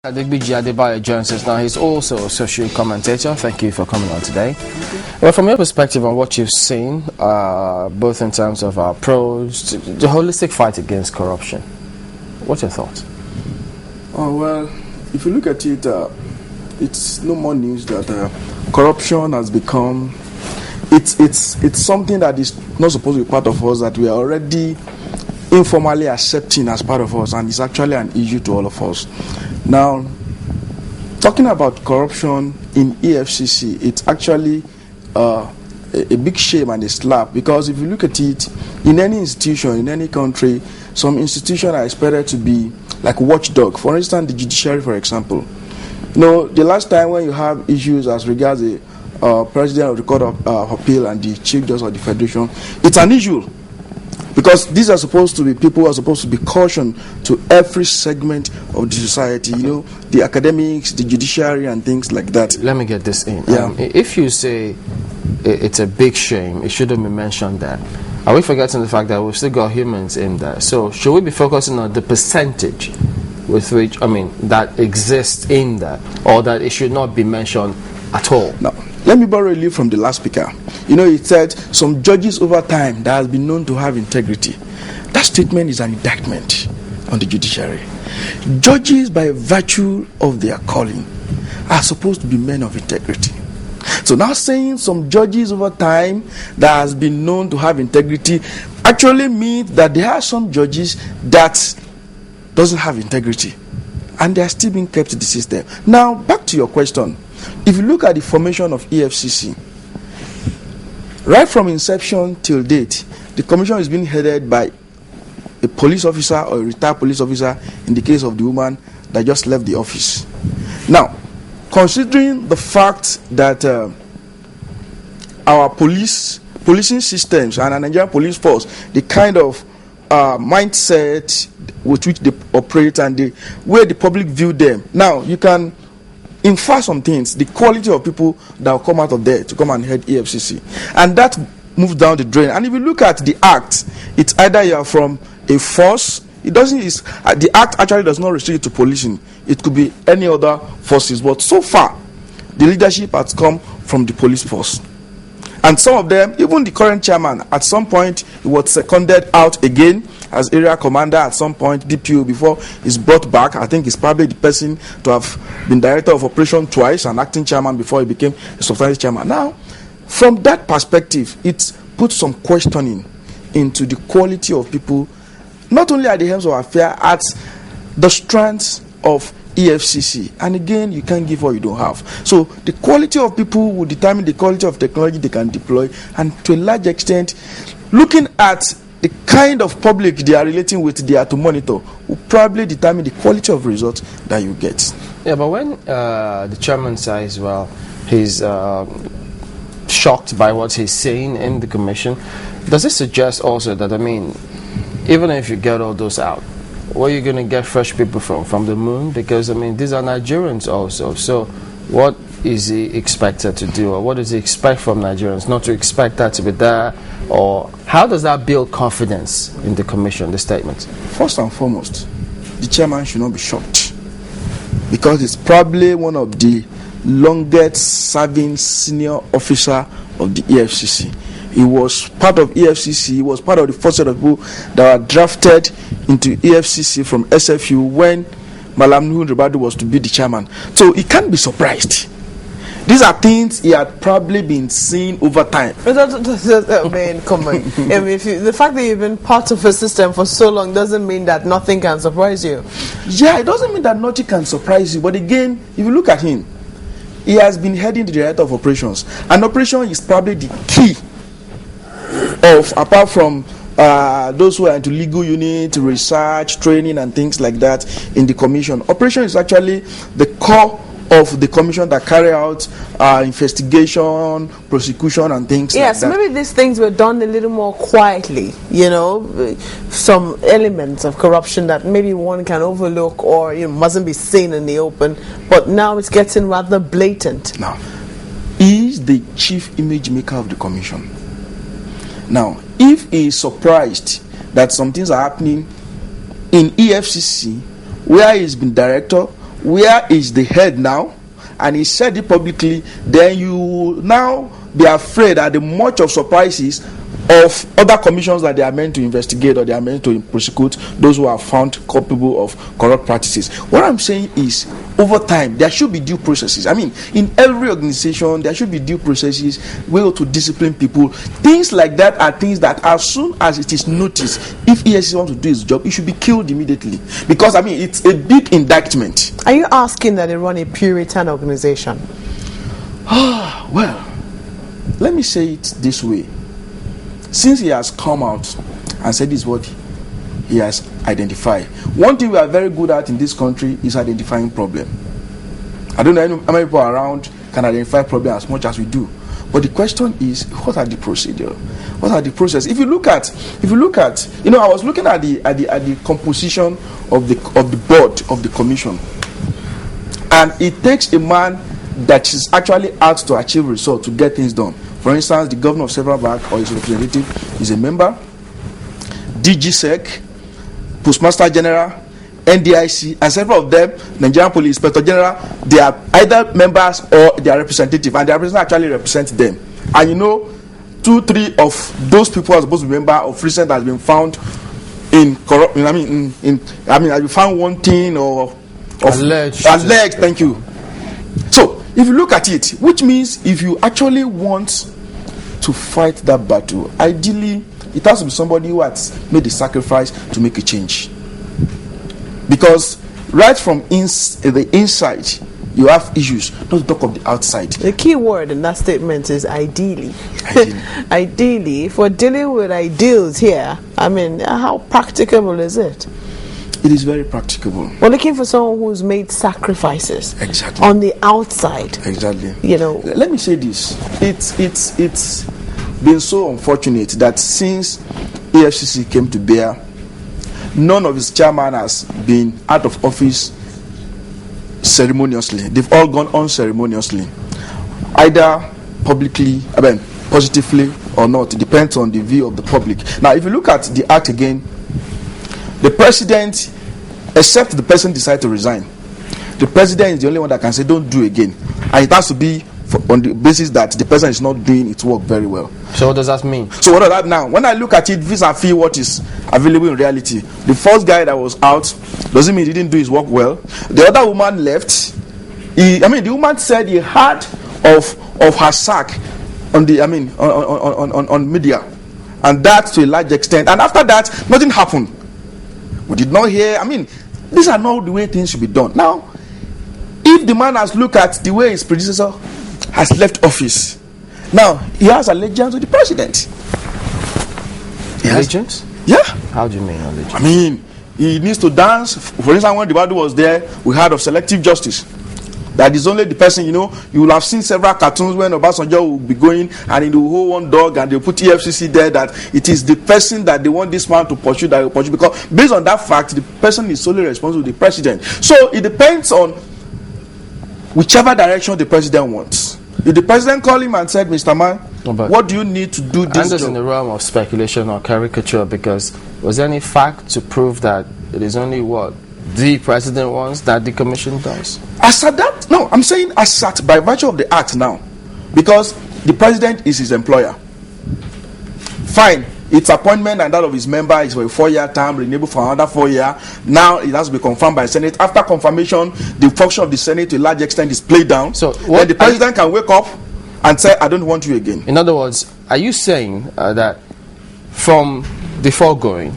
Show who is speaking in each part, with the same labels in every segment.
Speaker 1: Adegbiji Adebayo joins us now. He's also a social commentator. Thank you for coming on today. Well, from your perspective on what you've seen, both in terms of our approach, the holistic fight against corruption, what's your thoughts?
Speaker 2: Oh, well, if you look at it, it's no more news that corruption has become, it's something that is not supposed to be part of us, that we are already informally accepting as part of us, and it's actually an issue to all of us. Now, talking about corruption in EFCC, it's actually a big shame and a slap, because if you look at it, in any institution, in any country, some institutions are expected to be like watchdog. For instance, the judiciary, for example. You know, the last time when you have issues as regards the President of the Court of Appeal and the Chief Justice of the Federation, it's an issue. Because these are supposed to be people who are supposed to be cautioned to every segment of the society, you know, the academics, the judiciary, and things like that.
Speaker 1: Let me get this in.
Speaker 2: Yeah.
Speaker 1: If you say it's a big shame, it shouldn't be mentioned there. Are we forgetting the fact that we've still got humans in there? So should we be focusing on the percentage with which, that exists in there, or that it should not be mentioned at all?
Speaker 2: No. Let me borrow a leaf from the last speaker. You know, he said some judges over time that has been known to have integrity. That statement is an indictment on the judiciary. Judges, by virtue of their calling, are supposed to be men of integrity. So now saying some judges over time that has been known to have integrity actually means that there are some judges that doesn't have integrity, and they are still being kept in the system. Now, back to your question. If you look at the formation of EFCC, right from inception till date, the commission is being headed by a police officer or a retired police officer, in the case of the woman that just left the office. Now, considering the fact that our policing systems and our Nigerian police force, the kind of mindset with which they operate and the way the public view them, now you can infer some things, the quality of people that will come out of there to come and head EFCC, and that moves down the drain. And if you look at the act, it's either you are from a force. It doesn't. The act actually does not restrict it to policing. It could be any other forces, but so far, the leadership has come from the police force. And some of them, even the current chairman, at some point he was seconded out again as area commander at some point, DPO, before he's brought back. I think he's probably the person to have been director of operation twice and acting chairman before he became a substantive chairman. Now, from that perspective, it puts some questioning into the quality of people, not only at the helms of affairs, at the strands of EFCC. And again, you can't give what you don't have. So the quality of people will determine the quality of technology they can deploy, and to a large extent, looking at the kind of public they are relating with, they are to monitor, will probably determine the quality of results that you get.
Speaker 1: Yeah, but when the chairman says, well, he's shocked by what he's saying in the commission, does it suggest also that, even if you get all those out, where are you going to get fresh people from the moon? Because these are Nigerians also. So what is he expected to do, or what does he expect from Nigerians? Not to expect that to be there, or how does that build confidence in the commission, the statement?
Speaker 2: First and foremost, the chairman should not be shocked, because it's probably one of the longest serving senior officer of the EFCC. He was part of EFCC. He was part of the first set of people that were drafted into EFCC from SFU when Malam Nuhu Ribadu was to be the chairman. So he can't be surprised. These are things he had probably been seeing over time.
Speaker 3: Come on. The fact that you've been part of a system for so long doesn't mean that nothing can surprise you.
Speaker 2: Yeah, it doesn't mean that nothing can surprise you. But again, if you look at him, he has been heading the director of operations. And operation is probably the key of, apart from those who are into legal unit, research, training, and things like that in the commission. Operation is actually the core of the commission that carry out investigation, prosecution, and things like that.
Speaker 3: Yes, maybe these things were done a little more quietly, some elements of corruption that maybe one can overlook or mustn't be seen in the open, but now it's getting rather blatant.
Speaker 2: Now, he is the chief image maker of the commission. Now, if he is surprised that some things are happening in EFCC, where he's been director, where is the head now, and he said it publicly, then you now be afraid at the much of surprises of other commissions that they are meant to investigate or they are meant to prosecute those who are found culpable of corrupt practices. What I'm saying is, over time, there should be due processes. I mean, in every organization, there should be due processes, way to discipline people. Things like that are things that as soon as it is noticed, if EFCC wants to do its job, it should be killed immediately. Because, I mean, it's a big indictment.
Speaker 3: Are you asking that they run a Puritan organization?
Speaker 2: Well, let me say it this way. Since he has come out and said this is what he has identified, one thing we are very good at in this country is identifying problem. I don't know how many people around can identify problem as much as we do. But the question is, what are the procedure? What are the process? If you look at, I was looking at the composition of the board of the commission, and it takes a man that is actually out to achieve results to get things done. For instance, the governor of Central Bank or his representative is a member, DGSEC, Postmaster General, NDIC, and several of them, Nigerian Police Inspector General, they are either members or they are representative, and their representative actually represent them. And 2-3 of those people are supposed to be member of recent has been found in corrupt. Has been found wanting or
Speaker 1: alleged.
Speaker 2: Thank you. So, if you look at it, which means if you actually want to fight that battle, ideally it has to be somebody who has made the sacrifice to make a change. Because right from the inside, you have issues, not to talk of the outside.
Speaker 3: The key word in that statement is ideally. Ideally, if we're dealing with ideals here, I mean, how practicable is it?
Speaker 2: It is very practicable.
Speaker 3: We're looking for someone who's made sacrifices.
Speaker 2: Exactly.
Speaker 3: On the outside.
Speaker 2: Exactly. Let me say this. It's been so unfortunate that since EFCC came to bear, none of its chairman has been out of office ceremoniously. They've all gone unceremoniously, either publicly, positively or not. It depends on the view of the public. Now, if you look at the act again, the president, except the person decide to resign, the president is the only one that can say don't do again, and it has to be on the basis that the person is not doing its work very well.
Speaker 1: So what does that mean?
Speaker 2: So what does that now? When I look at it, vis-a-vis what is available in reality, the first guy that was out doesn't mean he didn't do his work well. The other woman left. The woman said he heard of her sack on the on media, and that to a large extent. And after that, nothing happened. We did not hear. These are not the way things should be done. Now, if the man has looked at the way his predecessor has left office, now he has allegiance to the president.
Speaker 1: Allegiance?
Speaker 2: Yeah.
Speaker 1: How do you mean allegiance?
Speaker 2: He needs to dance. For instance, when the Badu was there, we heard of selective justice. That is only the person, you will have seen several cartoons when Obasanjo will be going and he will hold one dog and they put EFCC there, that it is the person that they want this man to pursue that will pursue, because based on that fact, the person is solely responsible to the president. So it depends on whichever direction the president wants. If the president called him and said, Mr. Man, what do you need to do this
Speaker 1: job?
Speaker 2: job?
Speaker 1: In the realm of speculation or caricature, because was there any fact to prove that it is only what the president wants that the commission does?
Speaker 2: As at that, no, I'm saying as at by virtue of the act now, because the president is his employer. Fine, its appointment and that of his member is for a 4-year term, renewable for another 4 years. Now it has to be confirmed by the Senate. After confirmation, the function of the Senate to a large extent is played down. So then the president can wake up and say, I don't want you again.
Speaker 1: In other words, are you saying that from the foregoing,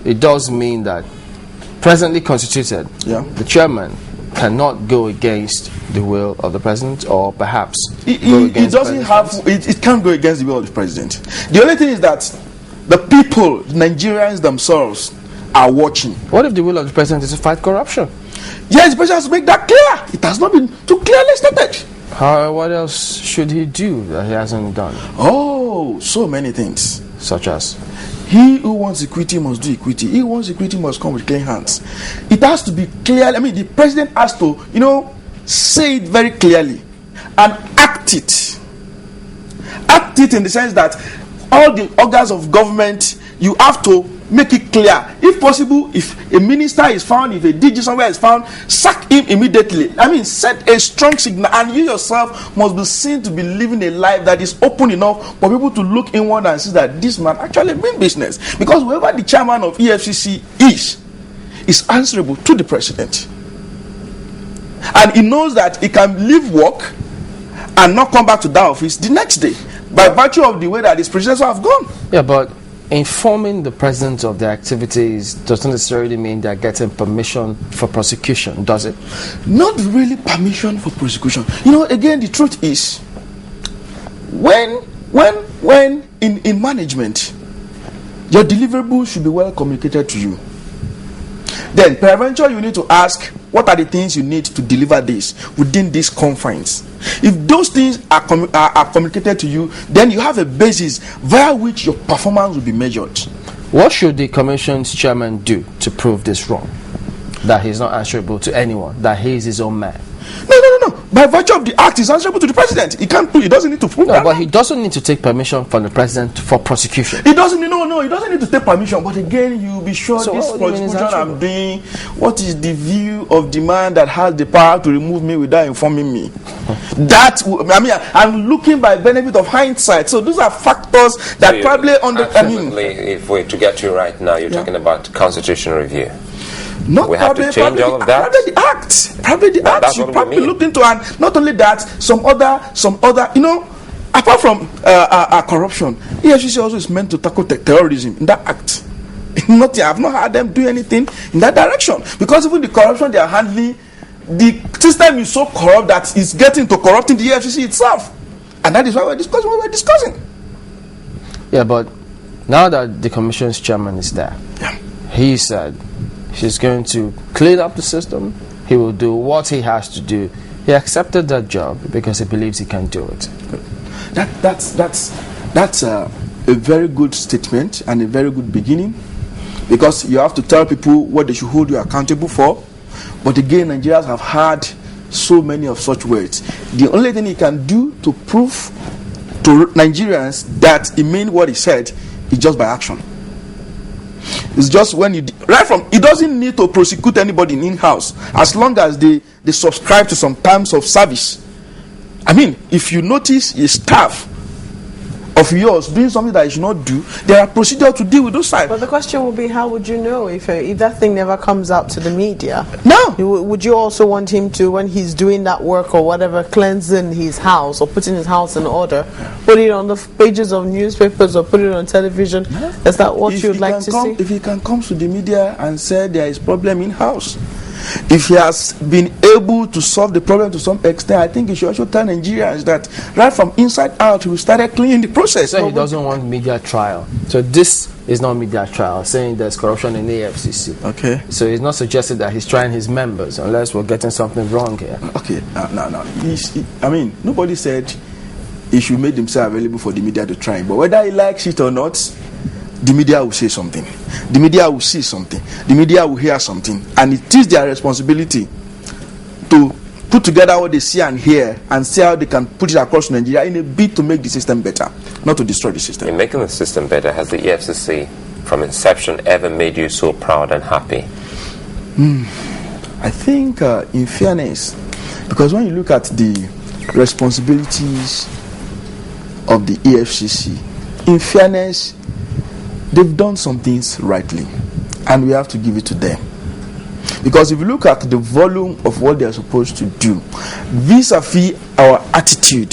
Speaker 1: it does mean that presently constituted, the chairman cannot go against the will of the president, or perhaps
Speaker 2: it doesn't have, it can't go against the will of the president. The only thing is that the people, the Nigerians themselves, are watching.
Speaker 1: What if the will of the president is to fight corruption?
Speaker 2: Yes, the president has to make that clear. It has not been too clearly stated.
Speaker 1: What else should he do that he hasn't done?
Speaker 2: Oh, so many things.
Speaker 1: Such as?
Speaker 2: He who wants equity must do equity. He who wants equity must come with clean hands. It has to be clear. The president has to, say it very clearly and act it. Act it in the sense that all the organs of government, you have to make it clear. If possible, if a minister is found, if a DG somewhere is found, sack him immediately. I mean, set a strong signal, and you yourself must be seen to be living a life that is open enough for people to look inward and see that this man actually means business. Because whoever the chairman of EFCC is answerable to the president. And he knows that he can leave work and not come back to that office the next day by virtue of the way that his predecessors have gone.
Speaker 1: Yeah, but informing the president of their activities doesn't necessarily mean they're getting permission for prosecution, does it?
Speaker 2: Not really permission for prosecution. You know, again, the truth is, when in management, your deliverables should be well communicated to you. Then, peradventure, you need to ask, what are the things you need to deliver this within these confines? If those things are communicated to you, then you have a basis via which your performance will be measured.
Speaker 1: What should the commission's chairman do to prove this wrong? That he's not answerable to anyone, that he is his own man?
Speaker 2: No. By virtue of the act, he's answerable to the president. He doesn't need to prove that.
Speaker 1: But he doesn't need to take permission from the president for prosecution.
Speaker 2: He doesn't need to take permission. But again, you'll be sure
Speaker 1: so
Speaker 2: this prosecution I'm doing, what is the view of the man that has the power to remove me without informing me? I'm looking by benefit of hindsight. So those are factors that
Speaker 4: so
Speaker 2: probably
Speaker 4: if we're to get you right now, you're talking about constitutional review.
Speaker 2: Not
Speaker 4: we have to change all of that.
Speaker 2: Probably the act. You probably look into, and not only that, some other. You know, apart from corruption, EFCC also is meant to tackle terrorism in that act. I've not heard them do anything in that direction, because even the corruption they are handling, the system is so corrupt that it's getting to corrupting the EFCC itself, and that is why we're discussing what we're discussing.
Speaker 1: Yeah, but now that the commission's chairman is there, he said he's going to clean up the system. He will do what he has to do. He accepted that job because he believes he can do it.
Speaker 2: That's a very good statement and a very good beginning, because you have to tell people what they should hold you accountable for. But again, Nigerians have heard so many of such words. The only thing he can do to prove to Nigerians that he meant what he said is just by action. It's just when he doesn't need to prosecute anybody in-house, as long as they subscribe to some terms of service. I mean, if you notice a staff of yours doing something that you should not do, there are procedures to deal with those sides.
Speaker 3: But the question will be, how would you know if that thing never comes out to the media?
Speaker 2: No.
Speaker 3: Would you also want him to, when he's doing that work or whatever, cleansing his house or putting his house in order, put it on the pages of newspapers or put it on television? No. Is that what you'd like to see?
Speaker 2: If he can come to the media and say there is problem in-house, if he has been able to solve the problem to some extent, I think he should also tell Nigerians that right from inside out, we started cleaning the process.
Speaker 1: So he doesn't want media trial. So this is not media trial, saying there's corruption in the EFCC.
Speaker 2: Okay.
Speaker 1: So he's not suggesting that he's trying his members, unless we're getting something wrong here.
Speaker 2: Okay, no. I mean, nobody said he should make himself available for the media to try. But whether he likes it or not, the media will say something. The media will see something. The media will hear something. And it is their responsibility to put together what they see and hear and see how they can put it across Nigeria in a bid to make the system better, not to destroy the system.
Speaker 4: In making the system better, has the EFCC from inception ever made you so proud and happy?
Speaker 2: I think, in fairness, because when you look at the responsibilities of the EFCC, in fairness, they've done some things rightly, and we have to give it to them. Because if you look at the volume of what they are supposed to do, vis-a-vis our attitude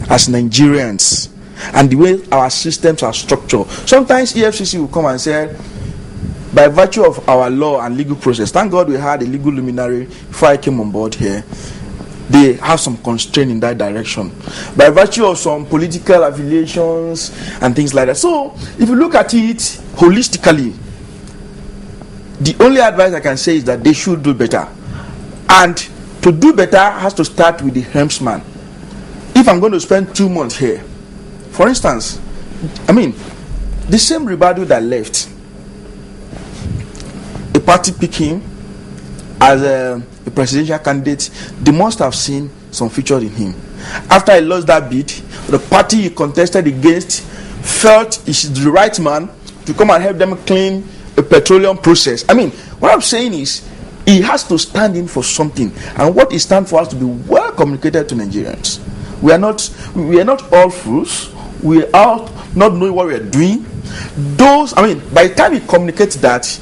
Speaker 2: as Nigerians and the way our systems are structured, sometimes EFCC will come and say, by virtue of our law and legal process, thank God we had a legal luminary before I came on board here, they have some constraint in that direction by virtue of some political affiliations and things like that. So if you look at it holistically, the only advice I can say is that they should do better, and to do better has to start with the helmsman. If I'm going to spend 2 months here, for instance, I mean, the same Ribadu that left, a party picking as a presidential candidate, they must have seen some feature in him. After he lost that bid, the party he contested against felt he's the right man to come and help them clean a petroleum process. I mean, what I'm saying is, he has to stand in for something, and what he stands for has to be well communicated to Nigerians. We are not all fools. We are not knowing what we are doing. By the time he communicates that,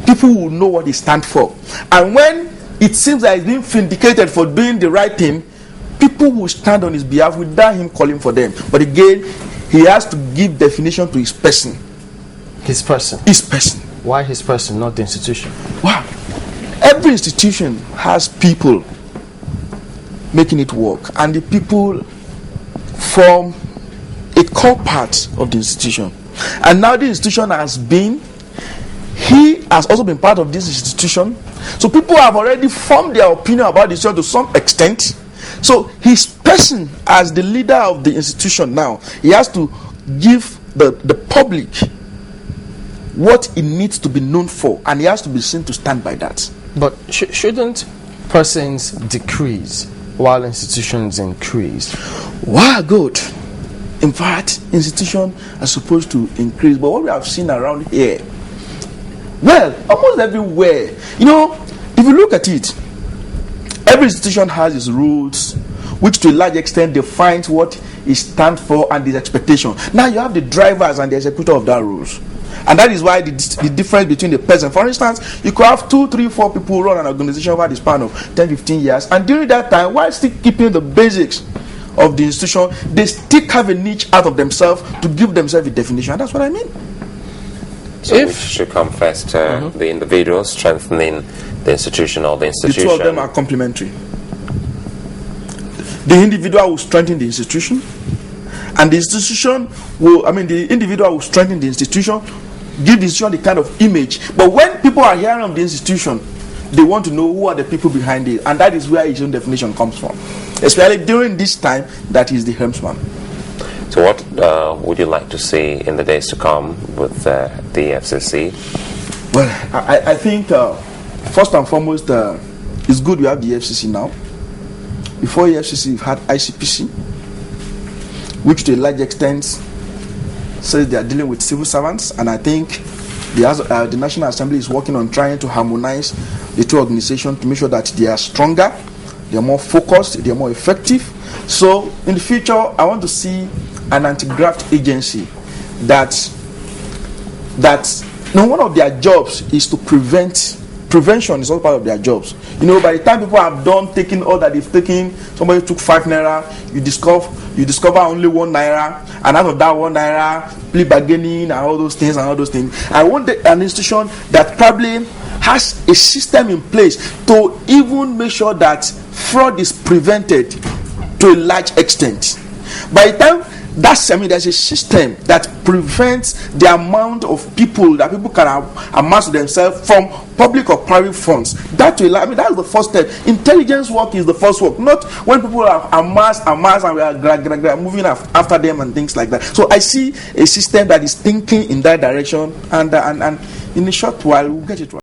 Speaker 2: people will know what he stands for. And when it seems that he's being vindicated for doing the right thing, people will stand on his behalf without him calling for them. But again, he has to give definition to his person.
Speaker 1: His person?
Speaker 2: His person.
Speaker 1: Why his person, not the institution?
Speaker 2: Wow. Every institution has people making it work, and the people form a core part of the institution. And now the institution he has also been part of this institution. So people have already formed their opinion about the institution to some extent. So his person as the leader of the institution now, he has to give the public what it needs to be known for, and he has to be seen to stand by that.
Speaker 1: But shouldn't persons decrease while institutions increase?
Speaker 2: Wow, good. In fact, institutions are supposed to increase, but what we have seen around here, well, almost everywhere, if you look at it, every institution has its rules, which to a large extent defines what it stands for and its expectation. Now you have the drivers and the executor of that rules. And that is why the difference between the person. For instance, you could have 2, 3, 4 people run an organization over the span of 10, 15 years. And during that time, while still keeping the basics of the institution, they still have a niche out of themselves to give themselves a definition. That's what I mean.
Speaker 4: So which should come first, the individual strengthening the institution or the institution?
Speaker 2: The two of them are complementary. The individual will strengthen the institution, and the institution the individual will strengthen the institution, give the institution the kind of image. But when people are hearing of the institution, they want to know who are the people behind it, and that is where his own definition comes from. Especially during this time, that is the helmsman.
Speaker 4: So what would you like to see in the days to come with the EFCC?
Speaker 2: Well, I think first and foremost, it's good we have the EFCC now. Before EFCC, we've had ICPC, which to a large extent says they are dealing with civil servants, and I think the National Assembly is working on trying to harmonize the two organizations to make sure that they are stronger, they are more focused, they are more effective. So in the future, I want to see an anti-graft agency that one of their jobs is to prevention is also part of their jobs. By the time people have done taking all that they've taken, somebody took 5 naira, you discover only 1 naira, and out of that 1 naira, plea bargaining and all those things. I want an institution that probably has a system in place to even make sure that fraud is prevented to a large extent. By the time there's a system that prevents the amount of people that people can amass themselves from public or private funds. That's the first step. Intelligence work is the first work, not when people are amassed and we are moving after them and things like that. So I see a system that is thinking in that direction, and in a short while we'll get it right.